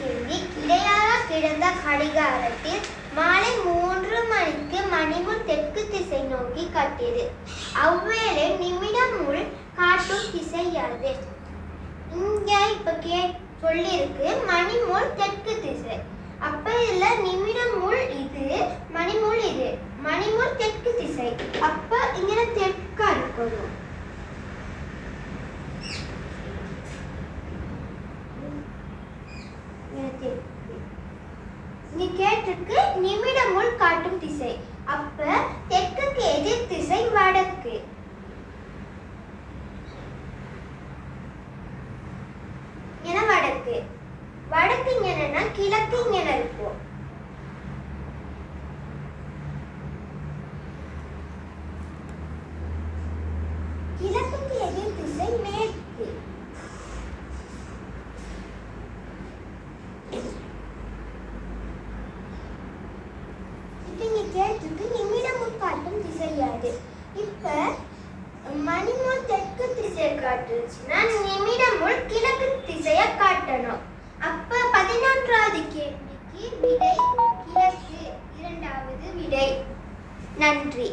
கேள்வி. கிடையாக கிடந்த கடிகாரத்தில் மாலை 3 மணிக்கு மணிமுள் தெற்கு திசை நோக்கி காட்டியது. அவ்வேளை நிமிடம் முள் காட்டும் திசை யாது? இங்க இப்ப சொல்லிருக்கு மணிமுள் தெற்கு திசை. அப்ப இதுல நிமிடம் முள் இது, மணிமுள் இது. மணிமுள் தெற்கு திசை. அப்ப இங்க தெற்கா இருக்கணும். நீ கேட்டிருக்கு நிமிடம் முள் காட்டும் திசை. அப்ப தெற்குக்கு எதிர் திசை வடக்கு. வடக்கு வடக்கு என்னன்னா கிழக்கு இங்க இருக்கும். கிழக்குக்கு எதிர் திசை மேற்கு. கேட்டுக்கு நிமிடம் காட்டும் திசை யாது? இப்ப மணிமுள் தெற்கு திசையை காட்டுச்சுன்னா நிமிடமுள் கிழக்கு திசைய காட்டணும். அப்ப 11வது கேள்விக்கு விடை கிழக்கு. 2வது விடை. நன்றி.